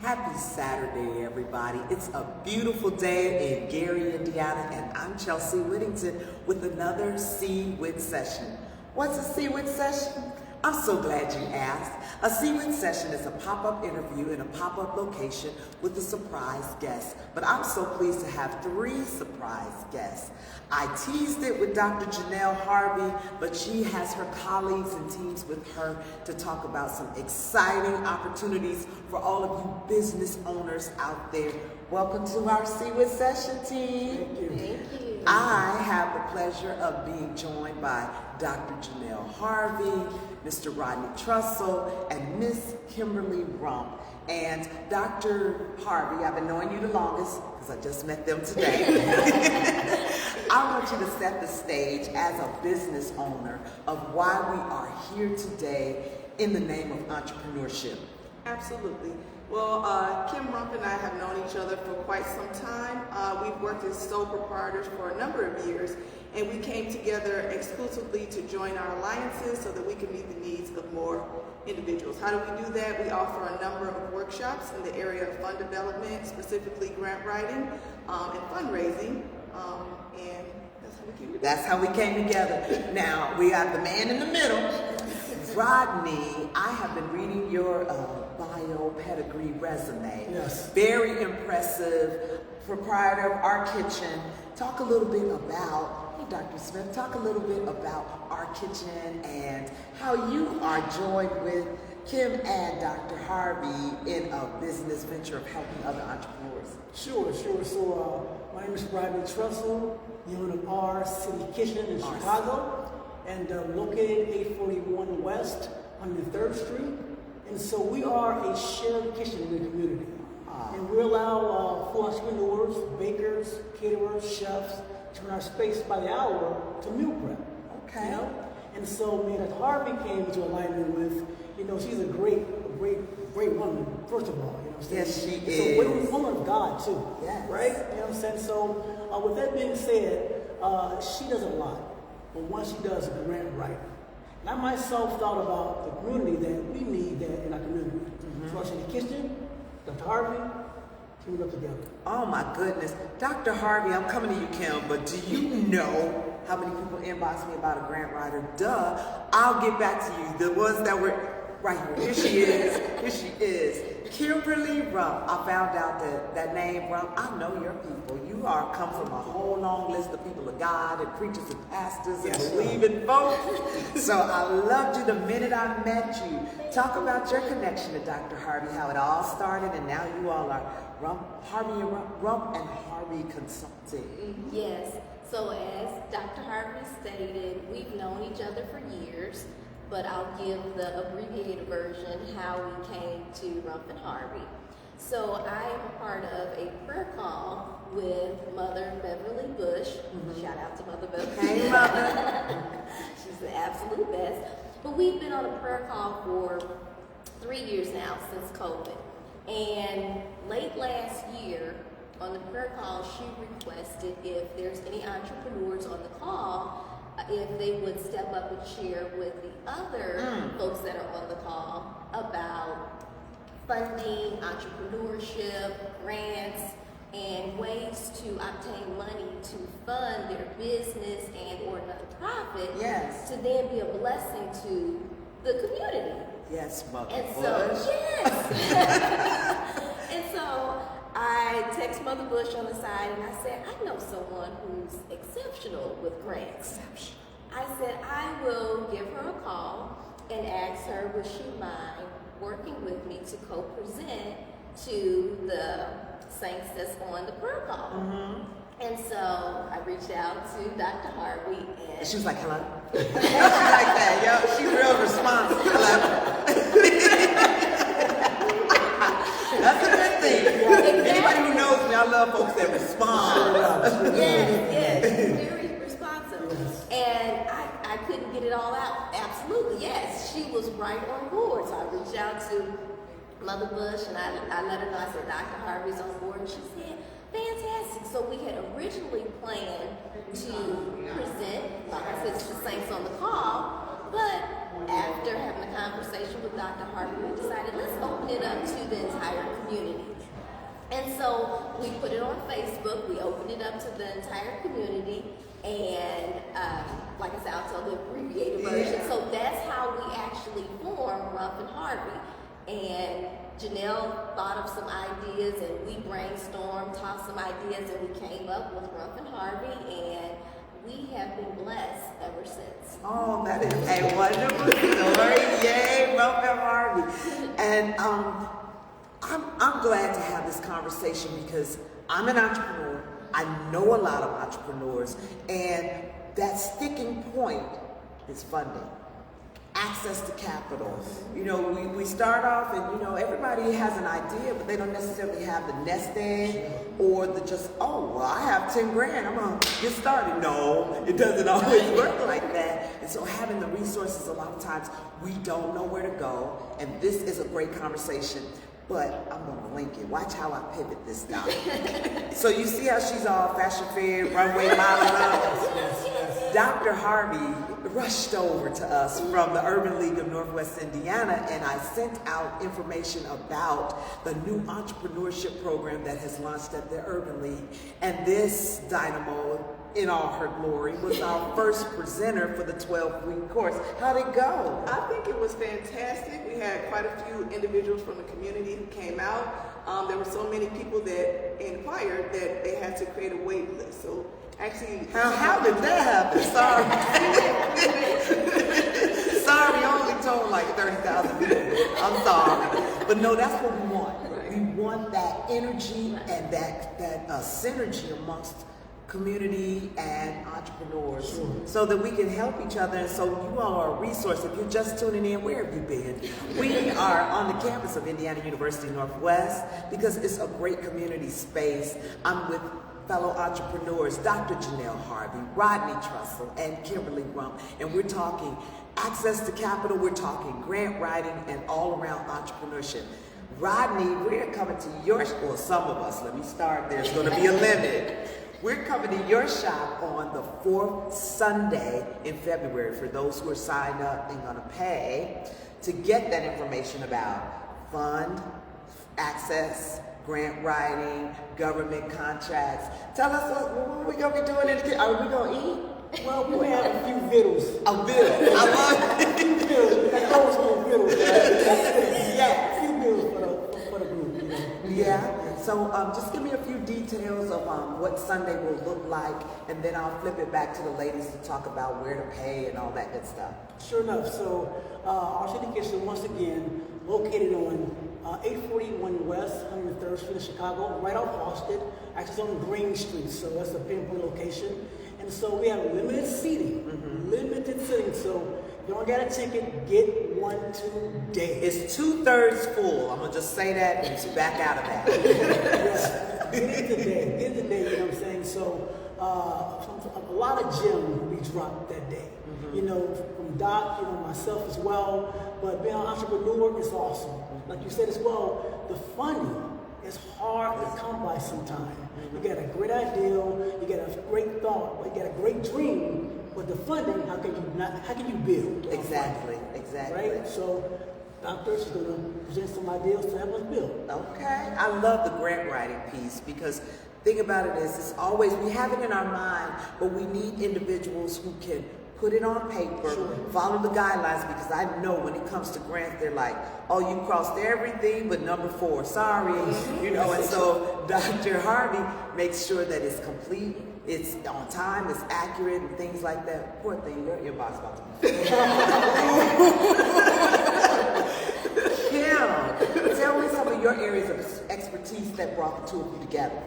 Happy Saturday, everybody. It's a beautiful day in Gary, Indiana, and I'm Chelsea Whittington with another CWHITT session. What's a CWHITT session? I'm so glad you asked. A CWHITT session is a pop-up interview in a pop-up location with a surprise guest. But I'm so pleased to have 3 surprise guests. I teased it with Dr.Janell Harvey, but she has her colleagues and teams with her to talk about some exciting opportunities for all of you business owners out there. Welcome to our CWHITT session, team. Thank you. Thank you. I have the pleasure of being joined by Dr. Janell Harvey, Mr. Rodney Trussell, and Miss Kimberly Rumph. And Dr. Harvey, I've been knowing you the longest because I just met them today. I want you to set the stage as a business owner of why we are here today in the name of entrepreneurship. Absolutely. Well, Kim Rumph and I have known each other for quite some time. We've worked as sole proprietors for a number of years, and we came together exclusively to join our alliances so that we can meet the needs of more individuals. How do we do that? We offer a number of workshops in the area of fund development, specifically grant writing and fundraising, and that's how we came together. That's how we came together. Now, we got the man in the middle. Rodney, I have been reading your bio pedigree resume. Yes. Very impressive. Proprietor of Our Kitchen. Talk a little bit about, hey Dr. Smith, talk a little bit about Our Kitchen and how you are joined with Kim and Dr. Harvey in a business venture of helping other entrepreneurs. Sure. So my name is Rodney Trussell, the owner of Our City Kitchen in Chicago, and located 841 West on the 3rd Street. And so we are a shared kitchen in the community. And we allow full entrepreneurs, bakers, caterers, chefs, turn our space by the hour to meal prep. Okay. You know? And so me and Harvey came into alignment with, she's a great woman, first of all. Yes, she is. is. A woman of God, too. Yes. Right? You know what I'm saying? So with that being said, she does a lot. But once she does grant writing. And I myself thought about the community that we need that in our community. So I said, the kitchen, Dr. Harvey, team it up together. Oh my goodness. Dr. Harvey, I'm coming to you, Kim, but do you know how many people inbox me about a grant writer? Duh. I'll get back to you. The ones that were right here. Here she is. Here she is. Kimberly Rumph. I found out that name, Rumph. I know your people. You come from a whole long list of people of God and preachers and pastors and believing folks. So I loved you the minute I met you. Talk about your connection to Dr. Harvey, how it all started, and now you all are Rumph and Harvey Consulting. Yes. So as Dr. Harvey stated, we've known each other for years, but I'll give the abbreviated version how we came to Rumph and Harvey. So I am a part of a prayer call with Mother Beverly Bush. Shout out to Mother Beverly. Hey, Mother. She's the absolute best. But we've been on a prayer call for 3 years now since COVID. And late last year, on the prayer call, she requested if there's any entrepreneurs on the call, if they would step up and share with the other folks that are on the call about funding, entrepreneurship, grants, and ways to obtain money to fund their business and or another profit to then be a blessing to the community. Yes, Mother And Bush. so, yes. And so I text Mother Bush on the side and I said, I know someone who's exceptional with grants. I said, I will give her a call and ask her, would she mind working with me to co-present to the saints that's on the prayer call. And so I reached out to Dr. Harvey and she was like, hello? She's like that, yo. She's real responsive. That's a good thing. Anybody who knows me, I love folks that respond. Yes, very responsive. And I couldn't get it all out. Absolutely, yes. She was right on board. So I reached out to Mother Bush and I let her know. I said, Dr. Harvey's on board. And she said, fantastic. So we had originally planned to present, like I said, to the saints on the call, but after having a conversation with Dr. Harvey, we decided let's open it up to the entire community. And so we put it on Facebook, we opened it up to the entire community, and like I said, I'll tell the abbreviated version. So that's how we actually formed Rumph and Harvey. And Janell thought of some ideas, and we brainstormed, tossed some ideas, and we came up with Rumph and Harvey, and we have been blessed ever since. Oh, that is a wonderful story. Yay, Rumph and Harvey. And I'm glad to have this conversation because I'm an entrepreneur. I know a lot of entrepreneurs, and that sticking point is funding. Access to capital. You know, we start off and, you know, everybody has an idea, but they don't necessarily have the nest egg or the just, oh, well, I have 10 grand, I'm gonna get started. No, it doesn't always work like that. And so having the resources, a lot of times we don't know where to go. And this is a great conversation, but I'm gonna link it. Watch how I pivot this down. So you see how she's all fashion fair, runway modeling up? Dr. Harvey rushed over to us from the Urban League of Northwest Indiana, and I sent out information about the new entrepreneurship program that has launched at the Urban League. And this dynamo, in all her glory, was our first presenter for the 12-week course. How'd it go? I think it was fantastic. We had quite a few individuals from the community who came out. There were so many people that inquired that they had to create a wait list. So actually, how did that happen? Sorry. Sorry, I only told like 30,000 people. I'm sorry. But no, that's what we want. We want that energy and that synergy amongst community and entrepreneurs so that we can help each other. And so you all are a resource. If you're just tuning in, where have you been? We are on the campus of Indiana University Northwest because it's a great community space. I'm with fellow entrepreneurs, Dr.Janell Harvey, Rodney Trussell, and Kimberly Rumph. And we're talking access to capital, we're talking grant writing, and all around entrepreneurship. Rodney, we're coming to your, well, some of us, let me start, there's gonna be a limit. We're coming to your shop on the 4th Sunday in February for those who are signed up and gonna pay to get that information about fund, access, grant writing, government contracts. Tell us what we're gonna be doing. Are we gonna eat? Well, we may have a few vittles. A vittles. I love it. Vittles. Like old school vittles. Yeah. A few vittles for the group. You know. Yeah. So just give me a few details of what Sunday will look like, and then I'll flip it back to the ladies to talk about where to pay and all that good stuff. Sure enough. So our city kitchen, once again, located on 841 West, 103rd Street in Chicago, right off Halsted. Actually, it's on Green Street, so that's a pinpoint location. And so we have limited seating, So if you don't got a ticket, get one today. It's 2/3 full. I'm gonna just say that and back out of that. Yeah, get it today, you know what I'm saying? So a lot of gems will be dropped that day. You know, from Doc, you know, myself as well. But being an entrepreneur is awesome. Like you said as well, the funding is hard to come by sometimes. You got a great idea, you got a great thought, but you got a great dream. But the funding, how can you build? Exactly. Right? So Dr. is going to present some ideas to help us build. Okay. I love the grant writing piece because thing about it is it's always, we have it in our mind, but we need individuals who can put it on paper, follow the guidelines, because I know when it comes to grants, they're like, oh, you crossed everything but number 4, sorry, you know, and so Dr. Harvey makes sure that it's complete, it's on time, it's accurate, and things like that. Poor thing, your boss about to be Kim, tell me some of your areas of expertise that brought the two of you together.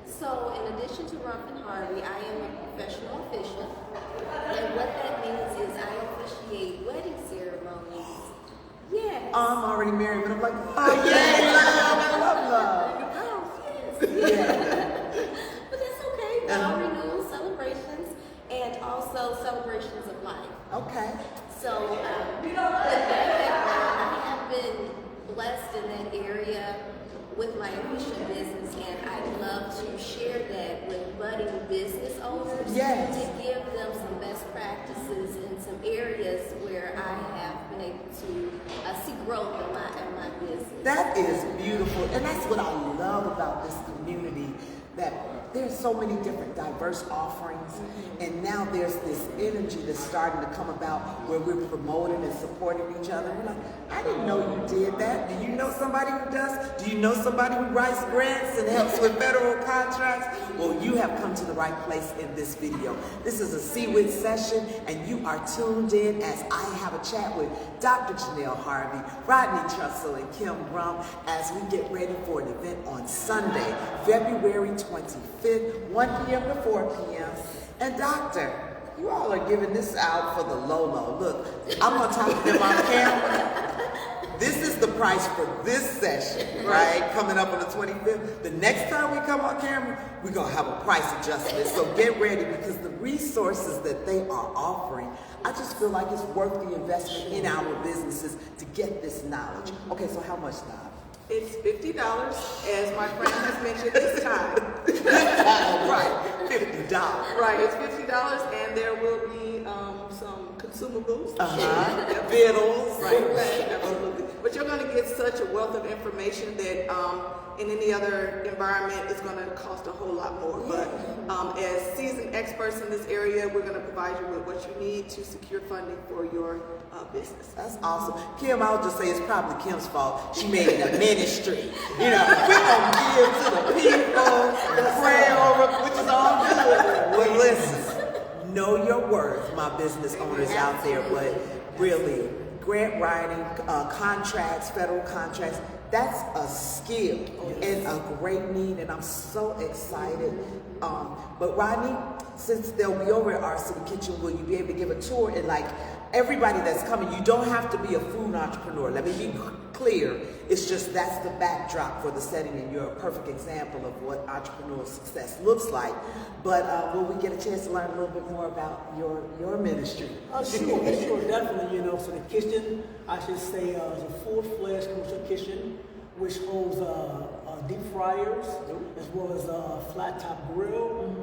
So in addition to Rumph and Harvey, I am a professional official. And what that means is I officiate wedding ceremonies. Yes. I'm already married, but I'm like, oh yeah, love, I love love. Oh, yes. Yeah. But that's okay. Vow renewal celebrations and also celebrations of life. Okay. So with that background, I have been blessed in that area with my efficient business, and I'd love to share that with budding business owners to give them some best practices in some areas where I have been able to see growth in my business. That is beautiful, and that's what I love about this community, that there's so many different diverse offerings, and now there's this energy that's starting to come about where we're promoting and supporting each other. We're like, I didn't know you did that. Do you know somebody who does? Do you know somebody who writes grants and helps with federal contracts? Well, you have come to the right place in this video. This is a CWIT session, and you are tuned in as I have a chat with Dr. Janell Harvey, Rodney Trussell, and Kim Rumph as we get ready for an event on Sunday, February 25th, 1 p.m. to 4 p.m. And Doctor, you all are giving this out for the low. Look, I'm going to talk to them on camera. This is the price for this session, right? Coming up on the 25th. The next time we come on camera, we're going to have a price adjustment. So get ready, because the resources that they are offering, I just feel like it's worth the investment in our businesses to get this knowledge. Okay, so how much, Doc? It's $50, as my friend has mentioned this time. Right, $50. Right, it's $50, and there will be some consumables. Vittles. Right, absolutely. But you're going to get such a wealth of information that in any other environment it's going to cost a whole lot more. But as seasoned experts in this area, we're going to provide you with what you need to secure funding for your business. That's awesome. Kim, I'll just say it's probably Kim's fault. She made it a ministry. You know, we're going to give to the people, pray over, which is all good. Well, listen, know your worth, my business owners out there, but really, grant writing, contracts, federal contracts, that's a skill and a great need, and I'm so excited. But Rodney, since they'll be over at our city kitchen, will you be able to give a tour? And like everybody that's coming, you don't have to be a food entrepreneur. Let me be clear. It's just that's the backdrop for the setting, and you're a perfect example of what entrepreneurial success looks like. But will we get a chance to learn a little bit more about your ministry? Sure, definitely. You know, so the kitchen, I should say, is a full-fledged commercial kitchen, which holds deep fryers, as well as a flat-top grill,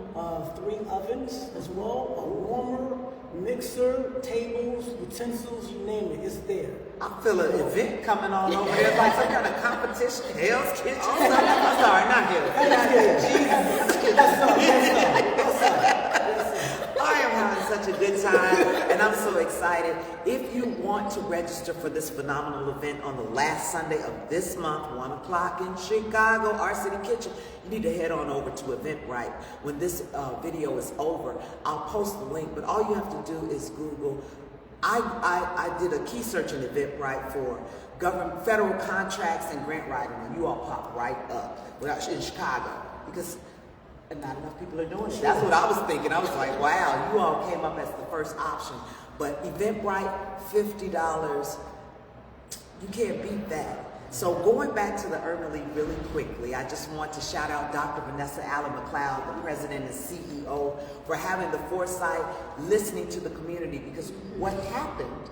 3 ovens as well, a warmer, mixer, tables, utensils, you name it, it's there. I feel an event coming on over there, like some kind of competition, Hell's Kitchen. I'm sorry, not Hell's Kitchen. I am having such a good time, and I'm so excited. If you want to register for this phenomenal event on the last Sunday of this month, 1 o'clock in Chicago, our city kitchen, you need to head on over to Eventbrite. When this video is over, I'll post the link, but all you have to do is Google. I did a key search in Eventbrite for government, federal contracts and grant writing, and you all pop right up in Chicago, because not enough people are doing it. That's what I was thinking. I was like, wow, you all came up as the first option. But Eventbrite, $50, you can't beat that. So going back to the Urban League really quickly, I just want to shout out Dr. Vanessa Allen McLeod, the president and CEO, for having the foresight, listening to the community, because what happened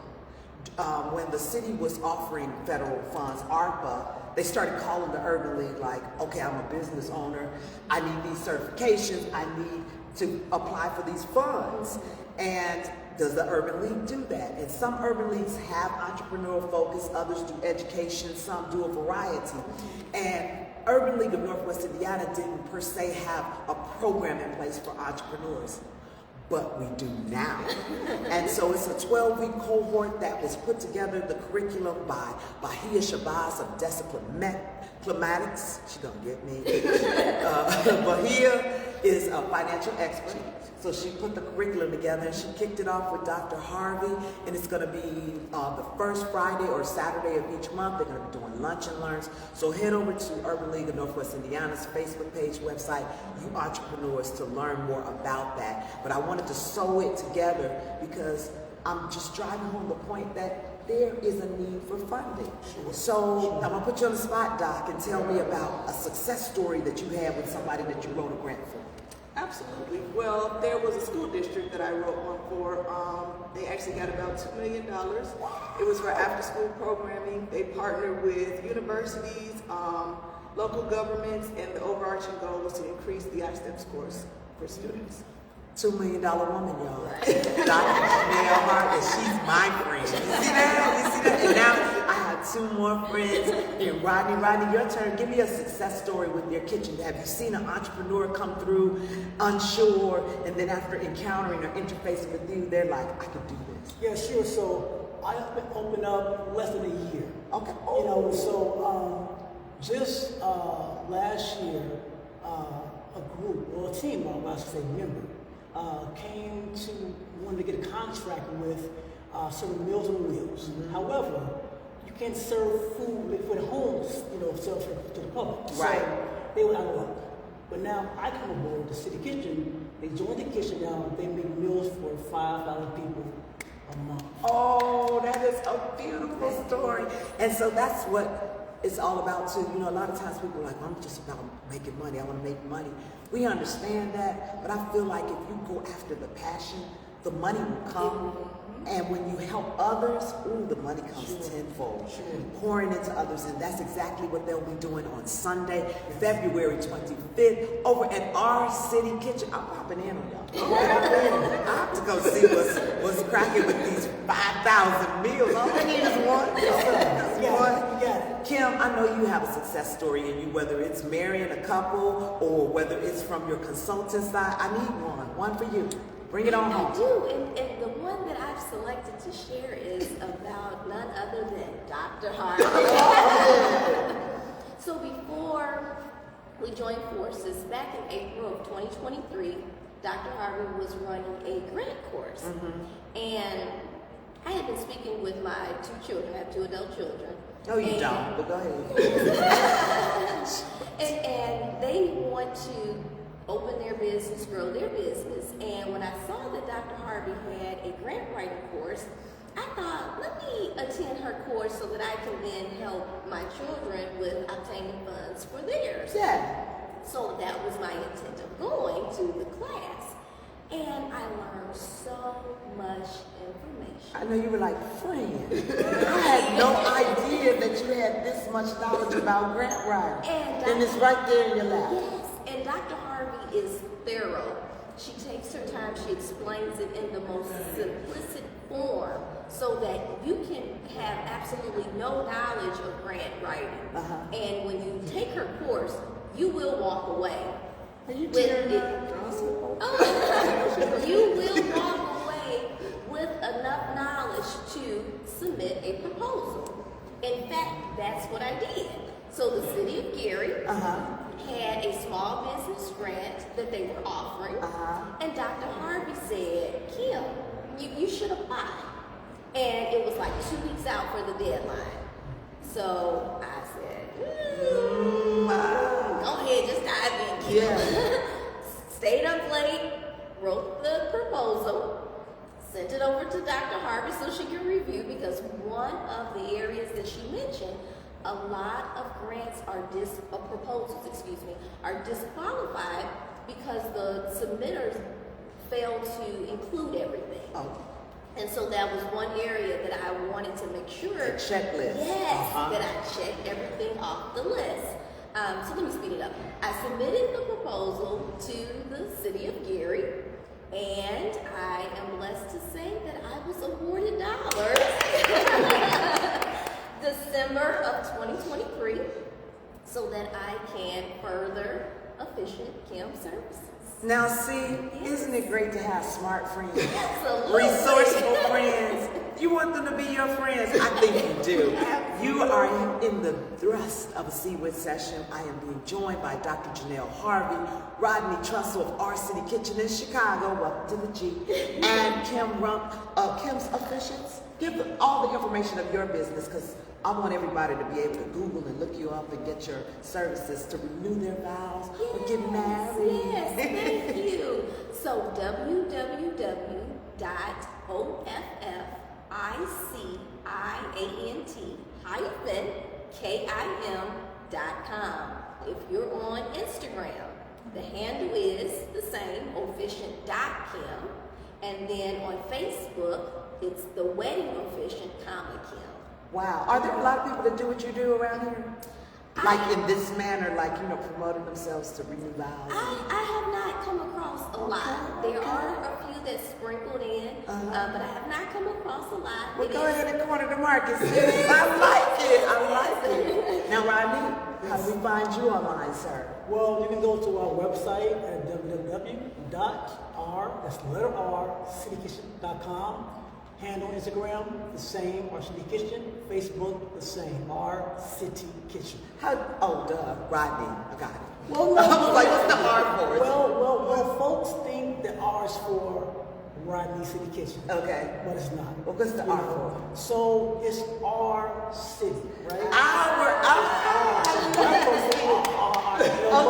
when the city was offering federal funds, ARPA, they started calling the Urban League like, okay, I'm a business owner, I need these certifications, I need to apply for these funds. And does the Urban League do that? And some urban leagues have entrepreneurial focus, others do education, some do a variety. And Urban League of Northwest Indiana didn't per se have a program in place for entrepreneurs, but we do now. And so it's a 12-week cohort that was put together, the curriculum by Bahia Shabazz of Disciplimatics. She's gonna get me. Bahia is a financial expert. So she put the curriculum together, and she kicked it off with Dr. Harvey, and it's going to be the first Friday or Saturday of each month. They're going to be doing lunch and learns. So head over to Urban League of Northwest Indiana's Facebook page, website, you entrepreneurs, to learn more about that. But I wanted to sew it together because I'm just driving home the point that there is a need for funding. So I'm going to put you on the spot, Doc, and tell me about a success story that you had with somebody that you wrote a grant for. Absolutely. Well, there was a school district that I wrote one for. They actually got about $2 million. It was for after-school programming. They partnered with universities, local governments, and the overarching goal was to increase the I-STEM scores for students. $2 million woman, y'all. Dr. Janell Harvey, she's my friend. You see that? You see that? And now I have two more friends. And Rodney, your turn. Give me a success story with your kitchen. Have you seen an entrepreneur come through unsure, and then after encountering or interfacing with you, they're like, I can do this? Yeah, sure. So I opened up less than a year. Okay. You know, so just last year, a group, or a team, I should say, member, came to wanted to get a contract with certain Meals on Wheels. Mm-hmm. However, you can't serve food with homes, you know, sell to the public. Right. So they were out of luck. But now I come aboard the city kitchen. They joined the kitchen now. They make meals for 5,000 people a month. Oh, that is a beautiful story. And so that's what it's all about too. You know, a lot of times people are like, I'm just about making money. I want to make money. We understand that, but I feel like if you go after the passion, the money will come. And when you help others, ooh, the money comes tenfold. Pouring into others, and that's exactly what they'll be doing on Sunday, February 25th, over at our city kitchen. I'm popping in on y'all. I have to go see what's cracking with these 5,000 meals. All I need is one. Yeah. Kim, I know you have a success story in you, whether it's marrying a couple or whether it's from your consultant side. I need one for you. Bring it on home. I do, and the one that I've selected to share is about none other than Dr. Harvey. So before we joined forces, back in April of 2023, Dr. Harvey was running a grant course. And I had been speaking with my two children. I have two adult children. No, you don't, but go ahead. and they want to open their business, grow their business. And when I saw that Dr. Harvey had a grant writing course, I thought, let me attend her course so that I can then help my children with obtaining funds for theirs. Yeah. So that was my intent of going to the class. And I learned so much information. I know you were like, friend, I had no idea that you had this much knowledge about grant writing. And it's right there in your lap. Yes, and Dr. Harvey is thorough. She takes her time, she explains it in the most simplistic form so that you can have absolutely no knowledge of grant writing. And when you take her course, you will walk away. Are you with tearing it. up? You will walk away with enough knowledge to submit a proposal. In fact, that's what I did. So the city of Gary had a small business grant that they were offering, and Dr. Harvey said, Kim, you should apply. And it was like 2 weeks out for the deadline. So I said, go ahead, just dive in, Kim. Yeah. Stayed up late, wrote the proposal, sent it over to Dr. Harvey so she could review, because one of the areas that she mentioned, a lot of grants proposals are disqualified because the submitters failed to include everything. And so that was one area that I wanted to make sure. A checklist. Yes, that I checked everything off the list. So let me speed it up. I submitted the proposal to the city of Gary, and I am blessed to say that I was awarded dollars December of 2023 so that I can further efficient Kim services. Now see, isn't it great to have smart friends? Absolutely. Resourceful friends. You want them to be your friends? I think you do. You are in the thrust of a CWIT session. I am being joined by Dr. Janell Harvey, Rodney Trussell of our city kitchen in Chicago, welcome to the G, and Kim Rumph of Kim's Officials. Give them all the information of your business, because I want everybody to be able to Google and look you up and get your services to renew their vows or get married. Yes, thank you. So www.officiant-kim.com. If you're on Instagram, The handle is the same, officiant.kim. And then on Facebook, it's the Wedding Officiant, Kim. Wow. Are there a lot of people that do what you do around here? Like in this manner, like, promoting themselves to renew vows? I have not come across a lot. There are a few that sprinkled in, but I have not come across a lot. Well, go ahead and corner the market, sis. I like it. Now, Rodney, how do we find you online, sir? Well, you can go to our website at cityKitchen.com. Handle Instagram, the same, our City Kitchen. Facebook, the same, our City Kitchen. Rodney, I got it. Well, no. I was like, what's the R for? Well, folks think the R is for Rodney City Kitchen. Okay. But it's not. Well, what's the R for? So it's our city, right?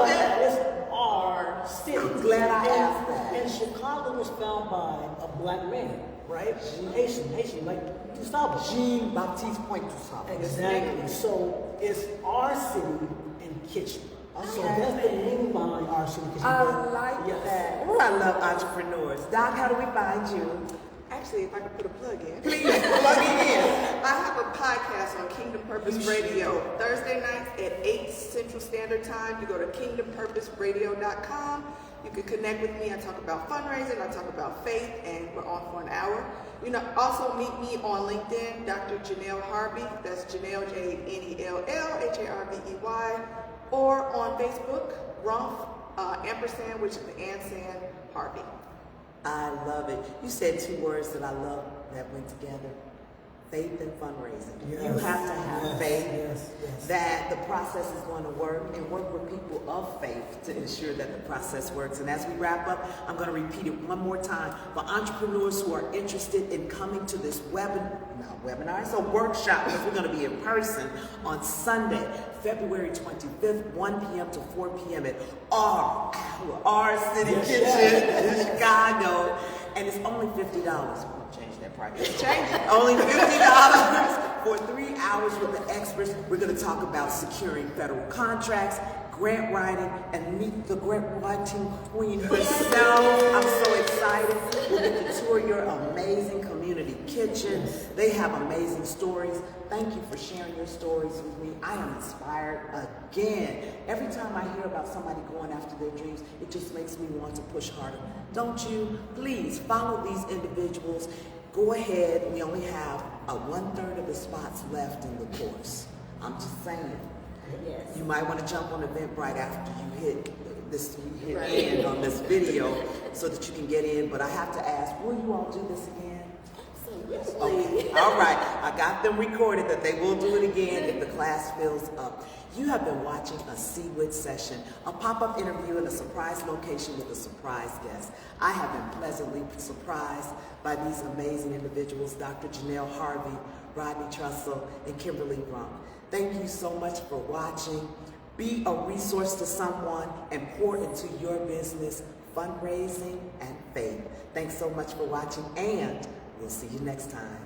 Okay. It's our city. I'm glad I asked that. And Chicago was found by a black man, right? Haitian, like Gustavo. Jean-Baptiste Point Gustavo. Exactly. So it's our city and kitchen. So that's the meaning behind our city kitchen. I like that. Oh, I love entrepreneurs. Doc, how do we find you? Actually, if I could put a plug in. Please, plug it in. I have a podcast on Kingdom Purpose Radio. Thursday nights at 8 Central Standard Time. You go to kingdompurposeradio.com. You can connect with me. I talk about fundraising. I talk about faith, and we're on for an hour. Also meet me on LinkedIn, Dr.Janell Harvey. That's Janell, Janell, Harvey. Or on Facebook, Rumph, ampersand, which is the and Harvey. I love it. You said two words that I love that went together. Faith and fundraising. Yes. You have to have faith yes. that the process is going to work, and work with people of faith to ensure that the process works. And as we wrap up, I'm going to repeat it one more time. For entrepreneurs who are interested in coming to this it's a workshop, because we're going to be in person on Sunday, February 25th, 1 p.m. to 4 p.m. at our City Kitchen in Chicago. And it's only $50. We'll change that price. Only $50 for 3 hours with the experts. We're going to talk about securing federal contracts, grant writing, and meet the grant writing queen herself. I'm so excited. We'll get to tour your amazing community kitchen. They have amazing stories. Thank you for sharing your stories with me. I am inspired again. Every time I hear about somebody going after their dreams, it just makes me want to push harder. Don't you? Please follow these individuals. Go ahead. We only have 1/3 of the spots left in the course. I'm just saying. Yes. You might want to jump on Eventbrite after you hit end on this video so that you can get in. But I have to ask, will you all do this again? Okay. All right. I got them recorded that they will do it again if the class fills up. You have been watching a WHITT session, a pop-up interview in a surprise location with a surprise guest. I have been pleasantly surprised by these amazing individuals, Dr. Janell Harvey, Rodney Trussell, and Kimberly Rumph. Thank you so much for watching. Be a resource to someone and pour into your business, fundraising, and faith. Thanks so much for watching, and we'll see you next time.